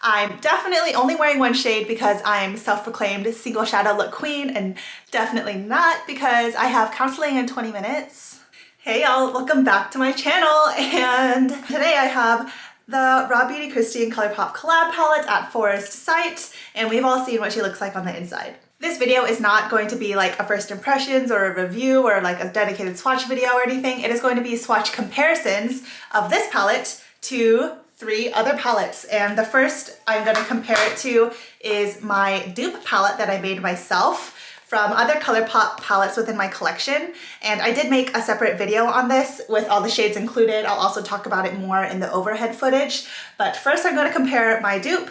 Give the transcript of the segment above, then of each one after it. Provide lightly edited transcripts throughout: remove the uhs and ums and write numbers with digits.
I'm definitely only wearing one shade because I'm self-proclaimed single shadow look queen, and definitely not because I have counseling in 20 minutes. Hey y'all, welcome back to my channel, and today I have the Raw Beauty Kristi and ColourPop collab palette at Forest Sight, and we've all seen what she looks like on the inside. This video is not going to be like a first impressions or a review or like a dedicated swatch video or anything. It is going to be swatch comparisons of this palette to 3 other palettes, and the first I'm going to compare it to is my dupe palette that I made myself from other ColourPop palettes within my collection, and I did make a separate video on this with all the shades included. I'll also talk about it more in the overhead footage, but first I'm going to compare my dupe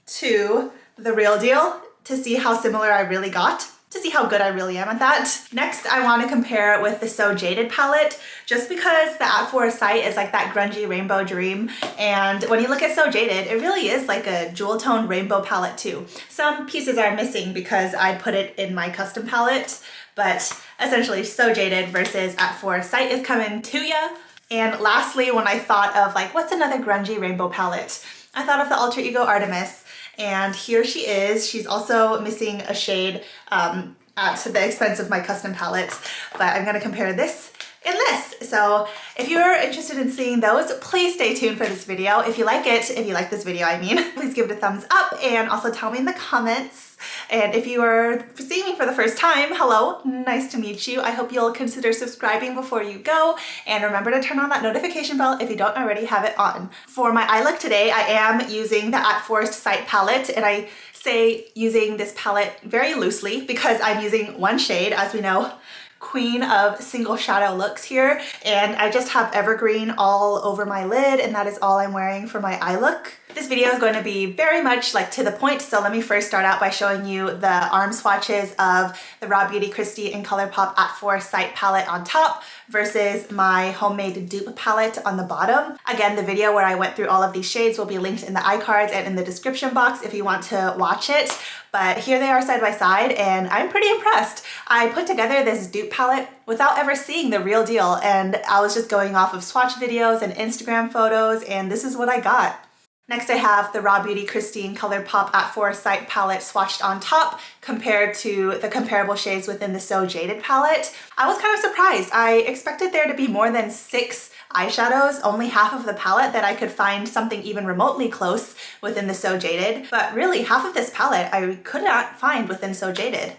to the real deal to see how similar I really got, to see how good I really am at that. Next, I want to compare it with the So Jaded palette, just because the At Forest Sight is like that grungy rainbow dream, and when you look at So Jaded, it really is like a jewel tone rainbow palette too. Some pieces are missing because I put it in my custom palette, but essentially So Jaded versus At Forest Sight is coming to ya. And lastly, when I thought of like, what's another grungy rainbow palette? I thought of the Alter Ego Artemis. And here she is. She's also missing a shade at the expense of my custom palettes, but I'm gonna compare this and this. So if you're interested in seeing those, please stay tuned for this video. If you like this video, I mean, please give it a thumbs up and also tell me in the comments. And if you are seeing me for the first time, hello, nice to meet you. I hope you'll consider subscribing before you go, and remember to turn on that notification bell if you don't already have it on. For my eye look today, I am using the At Forest Sight palette, and I say using this palette very loosely because I'm using one shade, as we know, queen of single shadow looks here, and I just have evergreen all over my lid, and that is all I'm wearing for my eye look. This video is going to be very much like to the point, so let me first start out by showing you the arm swatches of the Raw Beauty Kristi and ColourPop At Forest Sight palette on top versus my homemade dupe palette on the bottom. Again, the video where I went through all of these shades will be linked in the iCards and in the description box if you want to watch it. But here they are side by side, and I'm pretty impressed. I put together this dupe palette without ever seeing the real deal, and I was just going off of swatch videos and Instagram photos, and this is what I got. Next, I have the Raw Beauty Kristi and ColourPop At Forest Sight palette swatched on top compared to the comparable shades within the So Jaded palette. I was kind of surprised. I expected there to be more than 6 eyeshadows, only half of the palette that I could find something even remotely close within the So Jaded, but really half of this palette I could not find within So Jaded.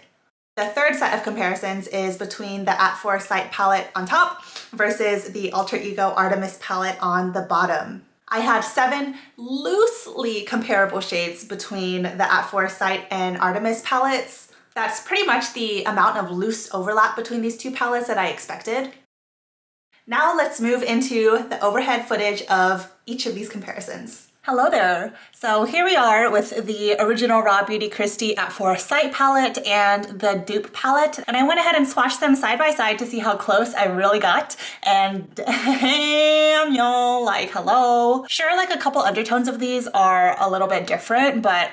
The third set of comparisons is between the At Forest Sight palette on top versus the Alter Ego Artemis palette on the bottom. I had 7 loosely comparable shades between the At Forest Sight and Artemis palettes. That's pretty much the amount of loose overlap between these 2 palettes that I expected. Now let's move into the overhead footage of each of these comparisons. Hello there! So here we are with the original Raw Beauty Kristi At Forest Sight palette and the dupe palette, and I went ahead and swatched them side by side to see how close I really got, and damn y'all, like hello! Sure, like a couple undertones of these are a little bit different, but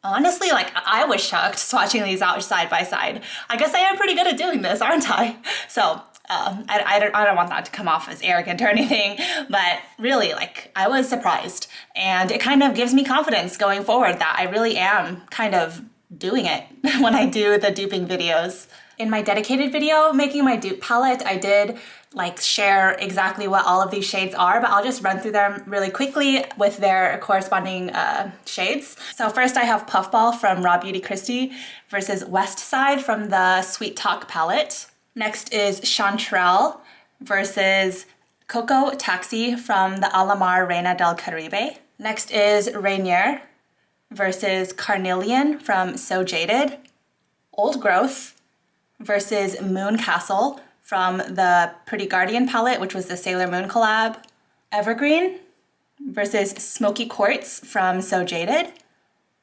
honestly, like I was shocked swatching these out side by side. I guess I am pretty good at doing this, aren't I? So I don't want that to come off as arrogant or anything, but really, like, I was surprised, and it kind of gives me confidence going forward that I really am kind of doing it when I do the duping videos. In my dedicated video making my dupe palette, I did like share exactly what all of these shades are, but I'll just run through them really quickly with their corresponding shades. So first I have Puffball from Raw Beauty Kristi versus West Side from the Sweet Talk palette. Next is Chanterelle versus Coco Taxi from the Alamar Reina del Caribe. Next is Rainier versus Carnelian from So Jaded. Old Growth versus Moon Castle from the Pretty Guardian palette, which was the Sailor Moon collab. Evergreen versus Smoky Quartz from So Jaded.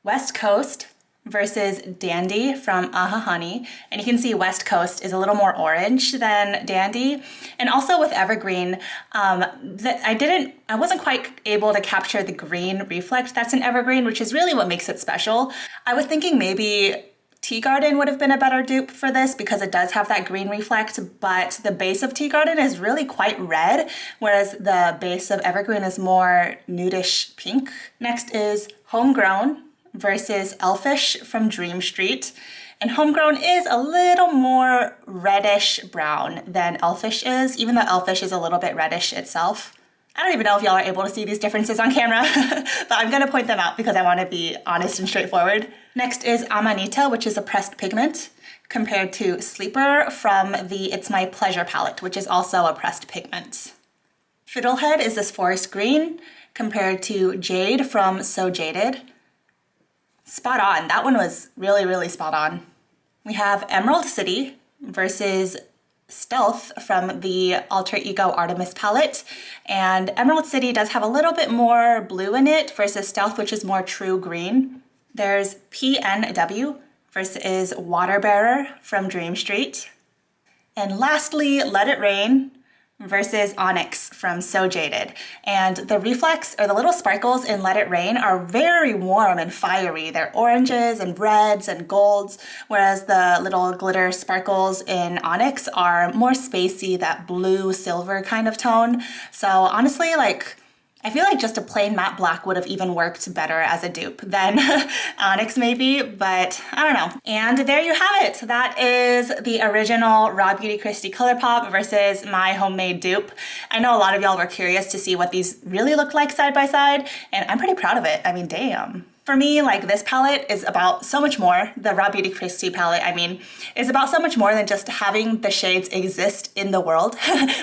West Coast versus Dandy from Aha Honey. And you can see West Coast is a little more orange than Dandy. And also with Evergreen, I wasn't quite able to capture the green reflect that's in Evergreen, which is really what makes it special. I was thinking maybe Tea Garden would have been a better dupe for this because it does have that green reflect, but the base of Tea Garden is really quite red, whereas the base of Evergreen is more nudish pink. Next is Homegrown versus Elfish from Dream Street. And Homegrown is a little more reddish brown than Elfish is, even though Elfish is a little bit reddish itself. I don't even know if y'all are able to see these differences on camera, but I'm gonna point them out because I wanna be honest and straightforward. Next is Amanita, which is a pressed pigment, compared to Sleeper from the It's My Pleasure palette, which is also a pressed pigment. Fiddlehead is this forest green, compared to Jade from So Jaded. Spot on, that one was really, really spot on. We have Emerald City versus Stealth from the Alter Ego Artemis palette, and Emerald City does have a little bit more blue in it versus Stealth, which is more true green. There's PNW versus Waterbearer from Dream Street. And lastly, Let It Rain versus Onyx from So Jaded. And the reflex, or the little sparkles in Let It Rain, are very warm and fiery. They're oranges and reds and golds, whereas the little glitter sparkles in Onyx are more spacey, that blue silver kind of tone. So honestly, like, I feel like just a plain matte black would have even worked better as a dupe than Onyx maybe, but I don't know. And there you have it. That is the original Raw Beauty Kristi ColourPop versus my homemade dupe. I know a lot of y'all were curious to see what these really look like side by side, and I'm pretty proud of it. I mean, damn. For me, like, this palette is about so much more. The Raw Beauty Kristi palette, I mean, is about so much more than just having the shades exist in the world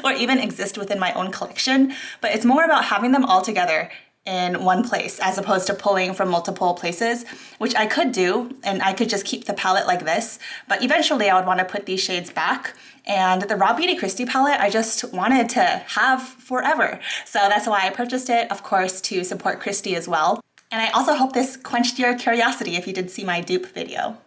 or even exist within my own collection, but it's more about having them all together in one place as opposed to pulling from multiple places, which I could do, and I could just keep the palette like this, but eventually I would want to put these shades back. And the Raw Beauty Kristi palette, I just wanted to have forever. So that's why I purchased it, of course, to support Kristi as well. And I also hope this quenched your curiosity if you did see my dupe video.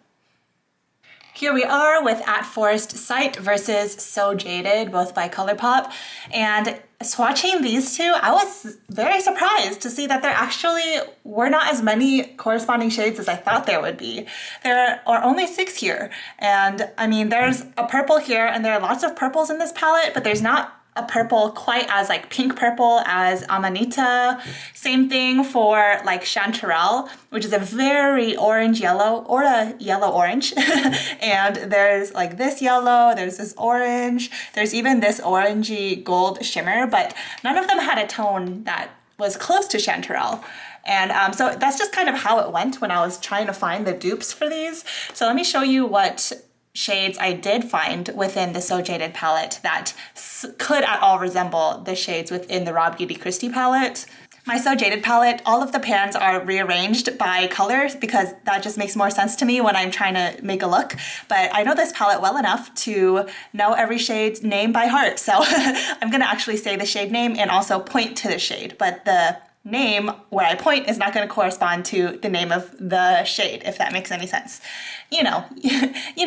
Here we are with At Forest Sight versus So Jaded, both by ColourPop. And swatching these two, I was very surprised to see that there actually were not as many corresponding shades as I thought there would be. There are only 6 here. And I mean, there's a purple here, and there are lots of purples in this palette, but there's not a purple quite as like pink purple as Amanita. Same thing for like Chanterelle, which is a very orange yellow or a yellow orange. And there's like this yellow, there's this orange, there's even this orangey gold shimmer, but none of them had a tone that was close to Chanterelle. And so that's just kind of how it went when I was trying to find the dupes for these. So let me show you what shades I did find within the So Jaded palette that could at all resemble the shades within the Raw Beauty Kristi palette. My So Jaded palette, all of the pans are rearranged by color because that just makes more sense to me when I'm trying to make a look. But I know this palette well enough to know every shade's name by heart. So I'm gonna actually say the shade name and also point to the shade. But the name where I point is not going to correspond to the name of the shade, if that makes any sense. You know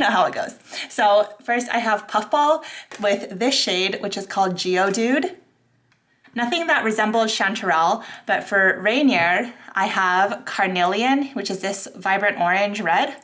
how it goes. So first I have Puffball with this shade, which is called Geodude. Nothing that resembles Chanterelle, but for Rainier, I have Carnelian, which is this vibrant orange red.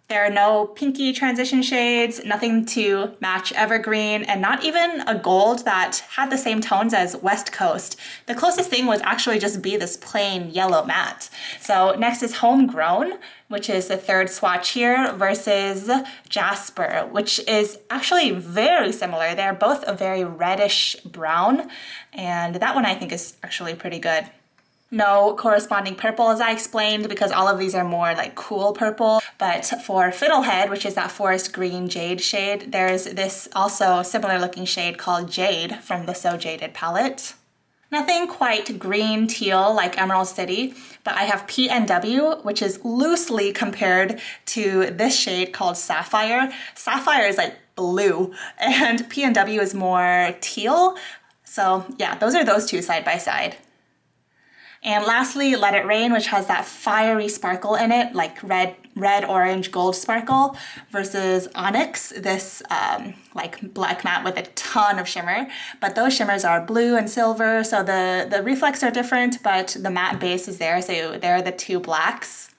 There are no pinky transition shades, nothing to match Evergreen, and not even a gold that had the same tones as West Coast. The closest thing would actually just be this plain yellow matte. So next is Homegrown, which is the third swatch here, versus Jasper, which is actually very similar. They're both a very reddish brown, and that one I think is actually pretty good. No corresponding purple, as I explained, because all of these are more like cool purple. But for Fiddlehead, which is that forest green jade shade, there's this also similar looking shade called Jade from the So Jaded palette. Nothing quite green teal like Emerald City, but I have PNW, which is loosely compared to this shade called Sapphire. Sapphire is like blue, and PNW is more teal. So yeah, those are those two side by side. And lastly, Let It Rain, which has that fiery sparkle in it, like red, orange, gold sparkle, versus Onyx, this like black matte with a ton of shimmer. But those shimmers are blue and silver, so the reflex are different, but the matte base is there, so there are the two blacks.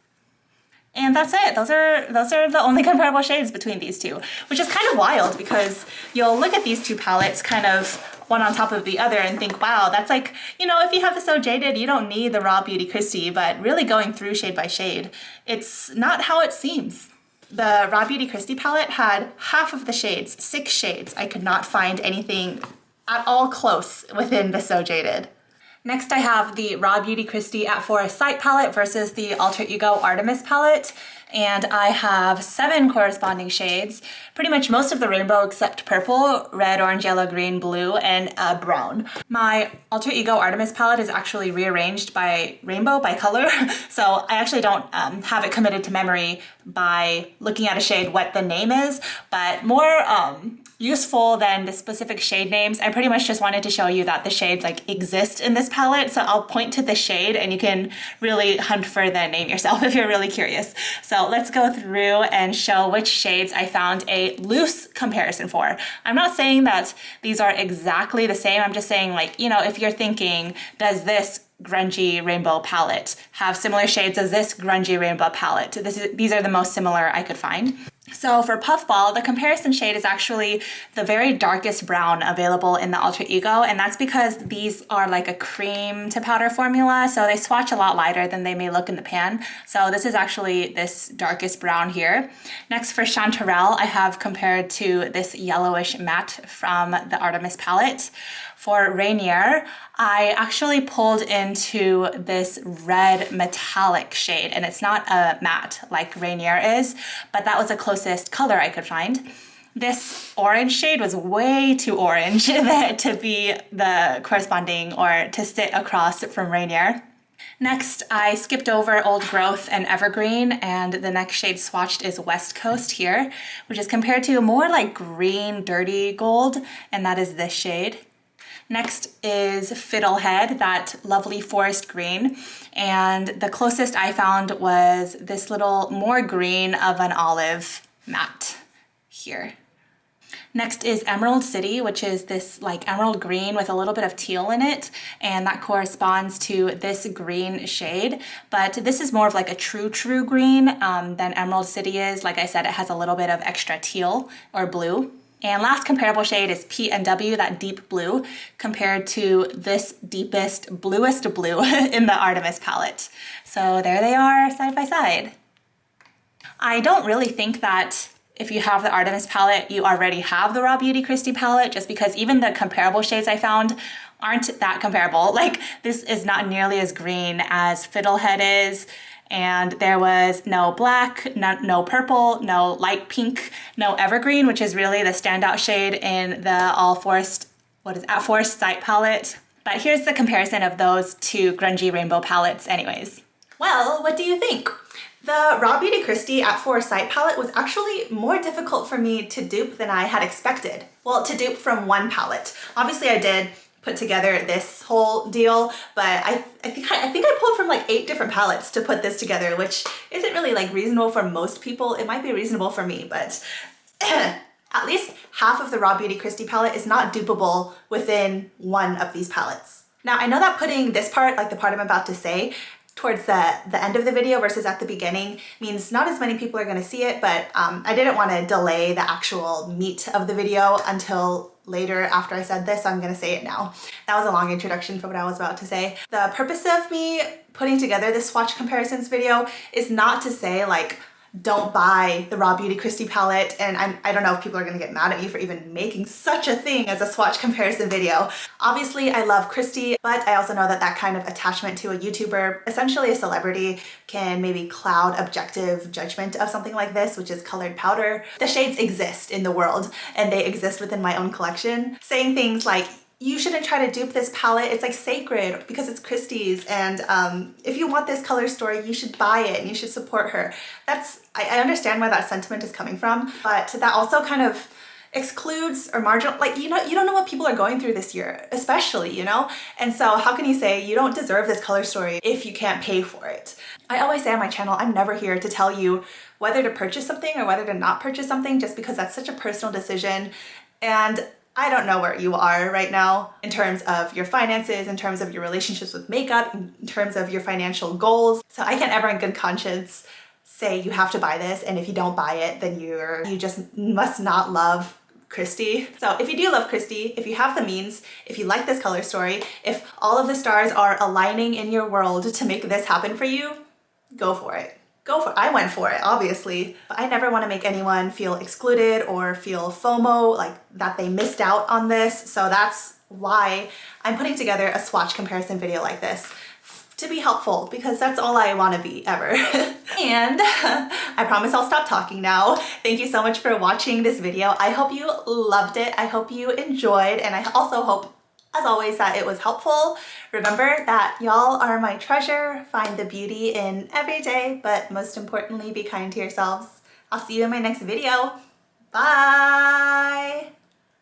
And that's it. Those are the only comparable shades between these two, which is kind of wild because you'll look at these two palettes kind of one on top of the other and think, wow, that's like, you know, if you have the So Jaded, you don't need the Raw Beauty Kristi, but really going through shade by shade, it's not how it seems. The Raw Beauty Kristi palette had half of the shades, 6 shades. I could not find anything at all close within the So Jaded. Next, I have the Raw Beauty Kristi at Forest Sight palette versus the Alter Ego Artemis palette. And I have 7 corresponding shades, pretty much most of the rainbow except purple, red, orange, yellow, green, blue, and brown. My Alter Ego Artemis palette is actually rearranged by rainbow, by color, so I actually don't have it committed to memory by looking at a shade what the name is, but more useful than the specific shade names. I pretty much just wanted to show you that the shades like exist in this palette, so I'll point to the shade and you can really hunt for the name yourself if you're really curious. So let's go through and show which shades I found a loose comparison for. I'm not saying that these are exactly the same, I'm just saying, like, you know, if you're thinking, does this grungy rainbow palette have similar shades as this grungy rainbow palette? These are the most similar I could find. So for Puffball, the comparison shade is actually the very darkest brown available in the Alter Ego, and that's because these are like a cream to powder formula, so they swatch a lot lighter than they may look in the pan. So this is actually this darkest brown here. Next for Chanterelle, I have compared to this yellowish matte from the Artemis palette. For Rainier, I actually pulled into this red metallic shade, and it's not a matte like Rainier is, but that was the closest color I could find. This orange shade was way too orange to be the corresponding or to sit across from Rainier. Next, I skipped over Old Growth and Evergreen, and the next shade swatched is West Coast here, which is compared to more like green, dirty gold, and that is this shade. Next is Fiddlehead, that lovely forest green, and the closest I found was this little more green of an olive matte here. Next is Emerald City, which is this like emerald green with a little bit of teal in it, and that corresponds to this green shade, but this is more of like a true green than Emerald City is. Like I said, it has a little bit of extra teal or blue. And last comparable shade is P&W, that deep blue, compared to this deepest, bluest blue in the Artemis palette. So there they are, side by side. I don't really think that if you have the Artemis palette, you already have the Raw Beauty Kristi palette, just because even the comparable shades I found aren't that comparable. Like, this is not nearly as green as Fiddlehead is, and there was no black, no purple, no light pink, no evergreen, which is really the standout shade in the Forest Sight palette. But here's the comparison of those two grungy rainbow palettes anyways. Well, what do you think? The Raw Beauty Kristi at Forest Sight palette was actually more difficult for me to dupe than I had expected. Well, to dupe from one palette. Obviously I did put together this whole deal, but I think I pulled from like 8 different palettes to put this together, which isn't really like reasonable for most people. It might be reasonable for me, but at least half of the Raw Beauty Kristi palette is not dupable within one of these palettes. Now, I know that putting this part, like the part I'm about to say, towards the end of the video versus at the beginning means not as many people are going to see it, but I didn't want to delay the actual meat of the video until later after I said this, so I'm going to say it now. That was a long introduction for what I was about to say. The purpose of me putting together this swatch comparisons video is not to say like, don't buy the Raw Beauty Kristi palette, and I don't know if people are gonna get mad at me for even making such a thing as a swatch comparison video. Obviously, I love Kristi, but I also know that that kind of attachment to a YouTuber, essentially a celebrity, can maybe cloud objective judgment of something like this, which is colored powder. The shades exist in the world, and they exist within my own collection. Saying things like, you shouldn't try to dupe this palette, it's like sacred because it's Kristi's, and if you want this color story, you should buy it and you should support her. I understand where that sentiment is coming from, but that also kind of excludes or marginal, like, you don't know what people are going through this year, especially, you know? And so how can you say you don't deserve this color story if you can't pay for it? I always say on my channel, I'm never here to tell you whether to purchase something or whether to not purchase something, just because that's such a personal decision. And I don't know where you are right now in terms of your finances, in terms of your relationships with makeup, in terms of your financial goals. So I can't ever in good conscience say you have to buy this, and if you don't buy it, then you just must not love Christy. So if you do love Christy, if you have the means, if you like this color story, if all of the stars are aligning in your world to make this happen for you, go for it. Go for it. I went for it, obviously. But I never want to make anyone feel excluded or feel FOMO, like that they missed out on this. So that's why I'm putting together a swatch comparison video like this, to be helpful, because that's all I want to be ever. And I promise I'll stop talking now. Thank you so much for watching this video. I hope you loved it. I hope you enjoyed, and I also hope, as always, that it was helpful. Remember that y'all are my treasure. Find the beauty in every day, but most importantly, be kind to yourselves. I'll see you in my next video. Bye!